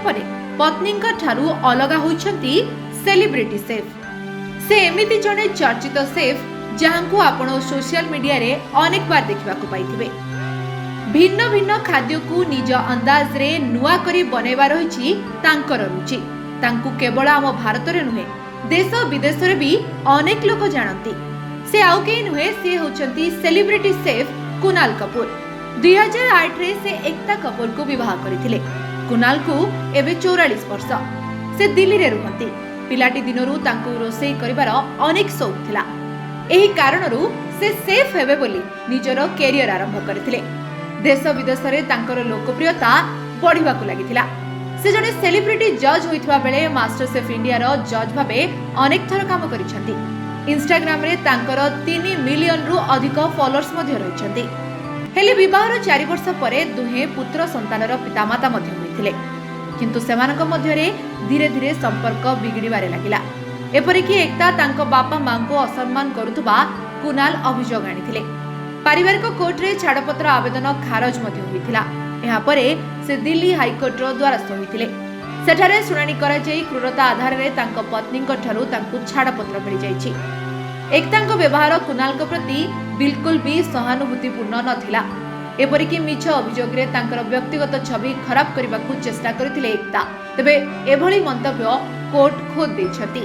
ପରେ ପତ୍ନୀଙ୍କ ଠାରୁ ଅଲଗା ହୋଇଛନ୍ତି ସେଲିବ୍ରିଟି ସେଫ୍। ସେ ଏମିତି ଜଣେ ଚର୍ଚ୍ଚିତ ସେଫ୍ ଯାହାଙ୍କୁ ଆପଣ ସୋସିଆଲ ମିଡିଆରେ ଅନେକ ବାର ଦେଖିବାକୁ ପାଇଥିବେ। ଭିନ୍ନ ଭିନ୍ନ ଖାଦ୍ୟକୁ ନିଜ ଅନ୍ଦାଜରେ ନୂଆ କରି ବନେଇବା ରହିଛି ତାଙ୍କର ରୁଚି। ତାଙ୍କୁ କେବଳ ଆମ ଭାରତରେ ନୁହେଁ ଦେଶ ବିଦେଶରେ ବି ଅନେକ ଲୋକ ଜାଣନ୍ତି। ସେ ଆଉ କେହି ନୁହେଁ, ସେ ହେଉଛନ୍ତି ସେଲିବ୍ରିଟି ସେଫ୍ କୁନାଲ କପୁର। 2008ରେ ସେ ଏକତା କପୁରକୁ ବିବାହ କରିଥିଲେ। କୁନାଲକୁ ଏବେ 44 ବର୍ଷ। ସେ ଦିଲ୍ଲୀରେ ରୁହନ୍ତି। ପିଲାଟି ଦିନରୁ ତାଙ୍କୁ ରୋଷେଇ କରିବାର ଅନେକ ସଉକ ଥିଲା। ଏହି କାରଣରୁ ସେ ସେଫ୍ ହେବେ ବୋଲି ନିଜର କ୍ୟାରିୟର ଆରମ୍ଭ କରିଥିଲେ। ଦେଶ ବିଦେଶରେ ତାଙ୍କର ଲୋକପ୍ରିୟତା ବଢିବାକୁ ଲାଗିଥିଲା। ସେ ଜଣେ ସେଲିବ୍ରିଟି ଜଜ୍ ହୋଇଥିବା ବେଳେ ମାଷ୍ଟର ସେଫ୍ ଇଣ୍ଡିଆର ଜଜ୍ ଭାବେ ଅନେକ ଥର କାମ କରିଛନ୍ତି। ଇନଷ୍ଟାଗ୍ରାମରେ ତାଙ୍କର 3 ମିଲିୟନରୁ ଅଧିକ ଫଲୋଅର୍ସ ମଧ୍ୟ ରହିଛନ୍ତି। ହେଲେ ବିବାହର 4 ବର୍ଷ ପରେ ଦୁହେଁ ପୁତ୍ର ସନ୍ତାନର ପିତାମାତା ମଧ୍ୟ ହୋଇଥିଲେ। କିନ୍ତୁ ସେମାନଙ୍କ ମଧ୍ୟରେ ଧୀରେ ଧୀରେ ସମ୍ପର୍କ ବିଗିଡ଼ିବାରେ ଲାଗିଲା। ଏପରିକି ଏକତା ତାଙ୍କ ବାପା ମାଙ୍କୁ ଅସମ୍ମାନ କରୁଥିବା କୁନାଲ ଅଭିଯୋଗ ଆଣିଥିଲେ। ପାରିବାରିକ କୋର୍ଟରେ ଛାଡ଼ପତ୍ର ଆବେଦନ ଖାରଜ ମଧ୍ୟ ହୋଇଥିଲା। ଏହାପରେ ସେ ଦିଲ୍ଲୀ ହାଇକୋର୍ଟର ଦ୍ୱାରସ୍ଥ ହୋଇଥିଲେ। ସେଠାରେ ଶୁଣାଣି କରାଯାଇ କ୍ରୁରତା ଆଧାରରେ ତାଙ୍କ ପତ୍ନୀଙ୍କ ଠାରୁ ତାଙ୍କୁ ଛାଡ଼ପତ୍ର ମିଳିଯାଇଛି। ଏକତାଙ୍କ ବ୍ୟବହାର କୁନାଲଙ୍କ ପ୍ରତି ବିଲକୁଲ ବି ସହାନୁଭୂତିପୂର୍ଣ୍ଣ ନଥିଲା। ଏପରିକି ମିଛ ଅଭିଯୋଗରେ ତାଙ୍କର ବ୍ୟକ୍ତିଗତ ଛବି ଖରାପ କରିବାକୁ ଚେଷ୍ଟା କରିଥିଲେ ଏକତା। ତେବେ ଏଭଳି ମନ୍ତବ୍ୟ କୋର୍ଟ ଖୋଦ ଦେଇଛନ୍ତି।